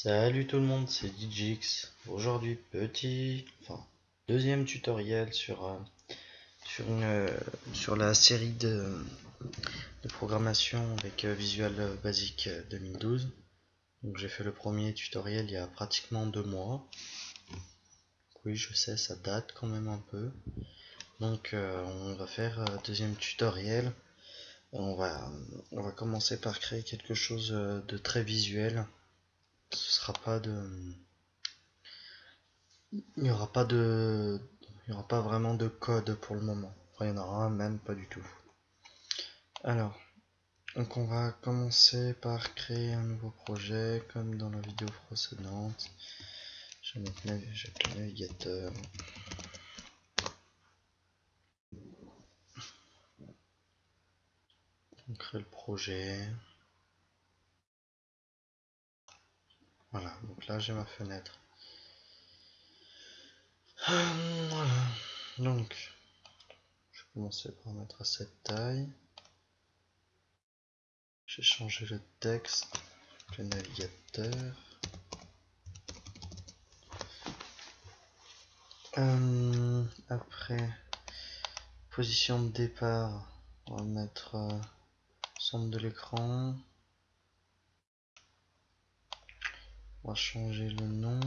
Salut tout le monde, c'est DJX. Aujourd'hui, deuxième tutoriel sur la série de programmation avec Visual Basic 2012. Donc j'ai fait le premier tutoriel il y a pratiquement 2 mois. Oui, je sais, ça date quand même un peu. Donc on va faire deuxième tutoriel. On va commencer par créer quelque chose de très visuel. Ce sera pas de Il n'y aura pas de, il y aura pas vraiment de code pour le moment. Enfin, il y en aura même pas du tout. Alors, donc on va commencer par créer un nouveau projet, comme dans la vidéo précédente. Je vais mettre le navigateur. On crée le projet. Voilà, donc là j'ai ma fenêtre. Voilà. Donc, je vais commencer par mettre à cette taille. J'ai changé le texte, le navigateur. Après, position de départ, on va mettre centre de l'écran. On va changer le nom.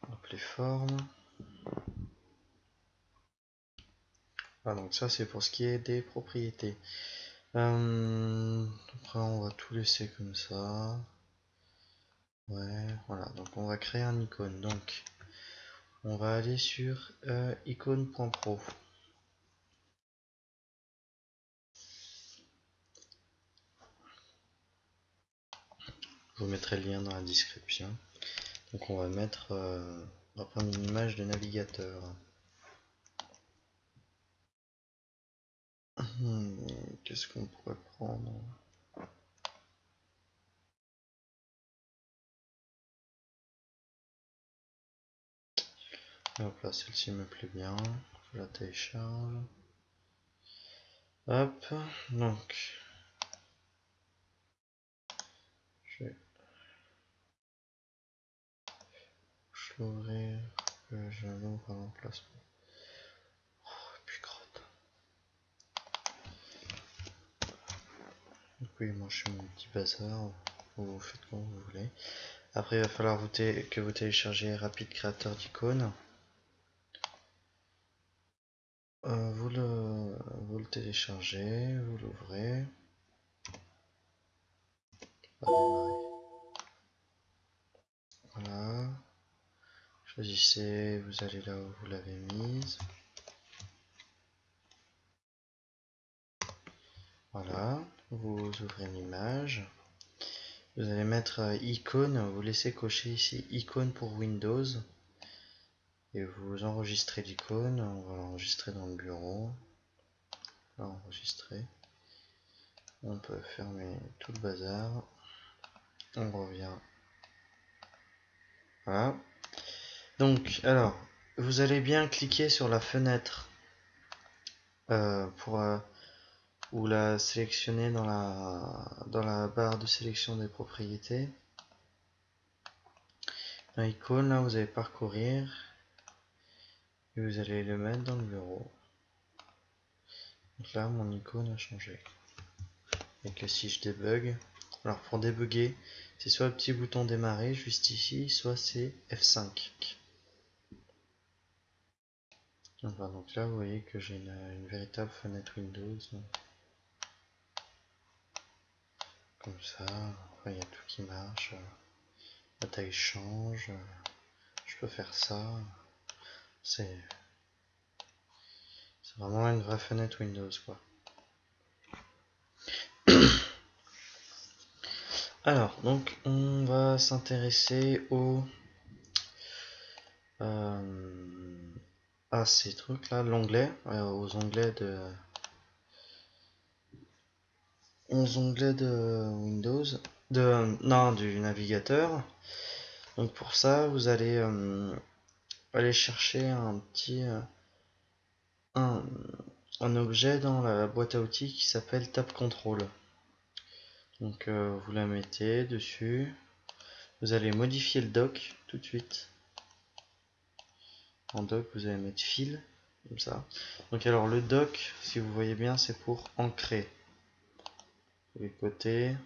On va appeler forme. Voilà, donc ça c'est pour ce qui est des propriétés. Après on va tout laisser comme ça. Ouais, voilà, donc on va créer un icône. Donc on va aller sur icône.pro. Je vous mettrai le lien dans la description. Donc on va mettre, on va prendre une image de navigateur. Qu'est-ce qu'on pourrait prendre? Hop là, celle-ci me plaît bien. Je la télécharge. Hop, donc je vais l'ouvrir, je l'ouvre à l'emplacement. Oh, et puis grotte. Donc oui, moi je suis mon petit bazar, vous faites comme vous voulez. Après il va falloir que vous téléchargez Rapid Creator d'icônes. Vous le téléchargez, vous l'ouvrez. Voilà. Choisissez, vous allez là où vous l'avez mise. Voilà, vous ouvrez l'image. Vous allez mettre icône, vous laissez cocher ici icône pour Windows. Et vous enregistrez l'icône, on va l'enregistrer dans le bureau. Là, enregistrer. On peut fermer tout le bazar. On revient. Voilà. Donc, alors, vous allez bien cliquer sur la fenêtre ou la sélectionner dans la barre de sélection des propriétés. Dans l'icône, là, vous allez parcourir et vous allez le mettre dans le bureau. Donc là, mon icône a changé. Et que si je débug, alors pour débugger, c'est soit le petit bouton démarrer juste ici, soit c'est F5. Voilà, donc là vous voyez que j'ai une véritable fenêtre Windows. Comme ça, il y a tout qui marche. La taille change. Je peux faire ça. C'est vraiment une vraie fenêtre Windows quoi. Alors, donc on va s'intéresser à ces trucs là, l'onglet, aux onglets de Windows, non, du navigateur. Donc pour ça, vous allez aller chercher un objet dans la boîte à outils qui s'appelle Tab Control. Donc vous la mettez dessus. Vous allez modifier le doc tout de suite. En doc, vous allez mettre fil, comme ça. Donc alors le doc, si vous voyez bien, c'est pour ancrer. Les côtés,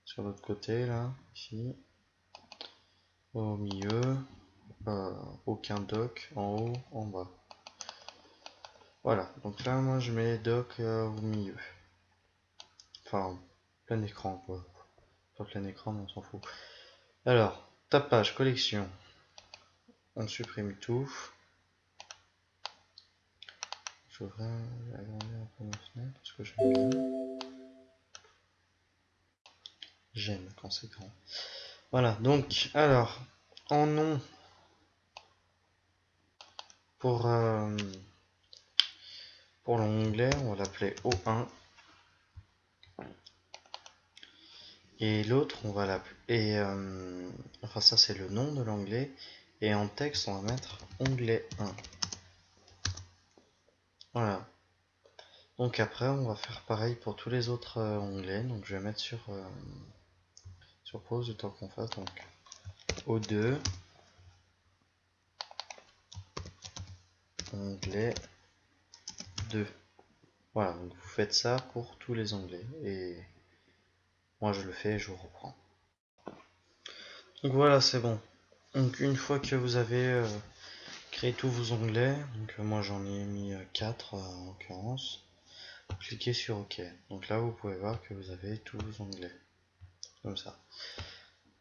sur l'autre côté là, ici. Au milieu, aucun doc, en haut, en bas. Voilà, donc là moi je mets doc au milieu. Enfin, plein écran quoi. Pas plein écran, mais on s'en fout. Alors, tapage, collection. On supprime tout. J'ouvre agrandir un peu ma fenêtre parce que j'aime bien. J'aime quand c'est grand. Voilà, donc, alors, en nom, pour l'onglet, on va l'appeler O1. Et l'autre, on va l'appeler. Enfin, ça, c'est le nom de l'onglet. Et en texte, on va mettre onglet 1. Voilà. Donc après, on va faire pareil pour tous les autres onglets. Donc je vais mettre sur pause le temps qu'on fasse. Donc O2, onglet 2. Voilà, donc vous faites ça pour tous les onglets. Et moi je le fais et je vous reprends. Donc voilà, c'est bon. Donc une fois que vous avez créé tous vos onglets, donc moi j'en ai mis 4 en l'occurrence, cliquez sur OK. Donc là vous pouvez voir que vous avez tous vos onglets. Comme ça.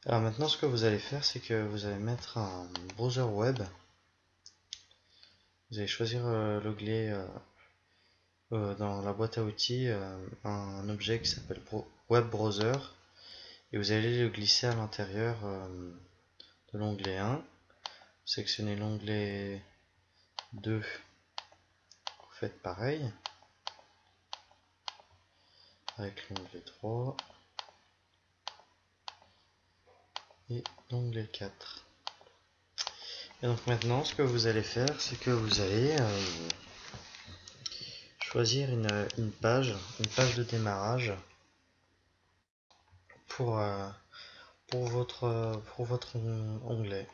Alors maintenant ce que vous allez faire, c'est que vous allez mettre un browser web. Vous allez choisir l'onglet dans la boîte à outils, un objet qui s'appelle Web Browser, et vous allez le glisser à l'intérieur de l'onglet 1. Vous sélectionnez l'onglet 2, vous faites pareil avec l'onglet 3 et l'onglet 4. Et donc maintenant ce que vous allez faire, c'est que vous allez choisir une page de démarrage pour votre onglet.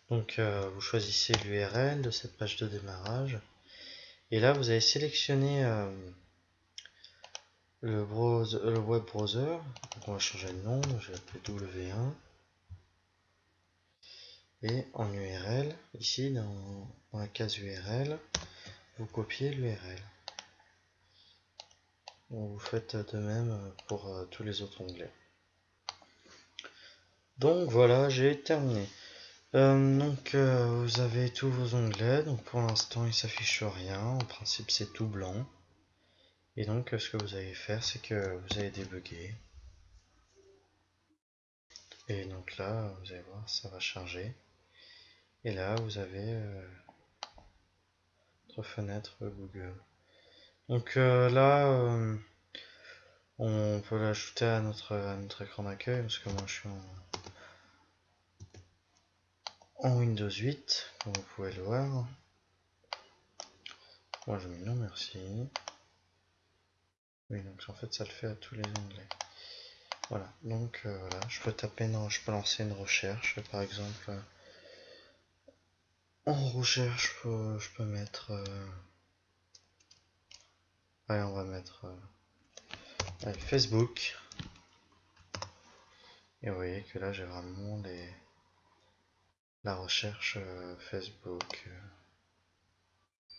Donc vous choisissez l'URL de cette page de démarrage et là vous allez sélectionner le web browser. Donc, on va changer le nom, je vais l'appeler W1 et en URL, ici dans la case URL, vous copiez l'URL. Vous faites de même pour tous les autres onglets. Donc voilà, j'ai terminé. Donc vous avez tous vos onglets, donc pour l'instant il s'affiche rien, en principe c'est tout blanc. Et donc ce que vous allez faire, c'est que vous allez débugger. Et donc là, vous allez voir, ça va charger. Et là, vous avez votre fenêtre Google. Donc là, on peut l'ajouter à notre écran d'accueil, parce que moi je suis en Windows 8, comme vous pouvez le voir. Moi je mets non merci. Oui, donc en fait ça le fait à tous les onglets. Voilà, donc voilà, je peux lancer une recherche, par exemple. En recherche, je peux mettre. Allez, on va mettre Facebook. Et vous voyez que là j'ai vraiment la recherche Facebook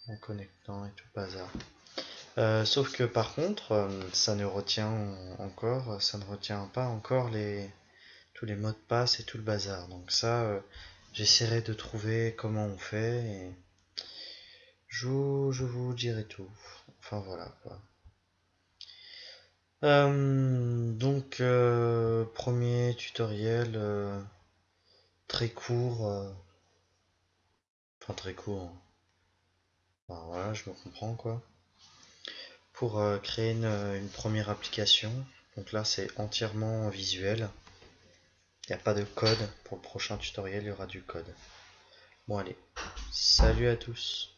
en connectant et tout bazar. Sauf que par contre, ça ne retient pas encore tous les mots de passe et tout le bazar. Donc ça, j'essaierai de trouver comment on fait et je vous dirai tout. Enfin voilà quoi. Donc premier tutoriel très court, enfin très court. Enfin, voilà, je me comprends quoi. Pour créer une première application. Donc là c'est entièrement visuel. Il n'y a pas de code. Pour le prochain tutoriel il y aura du code. Bon allez, salut à tous.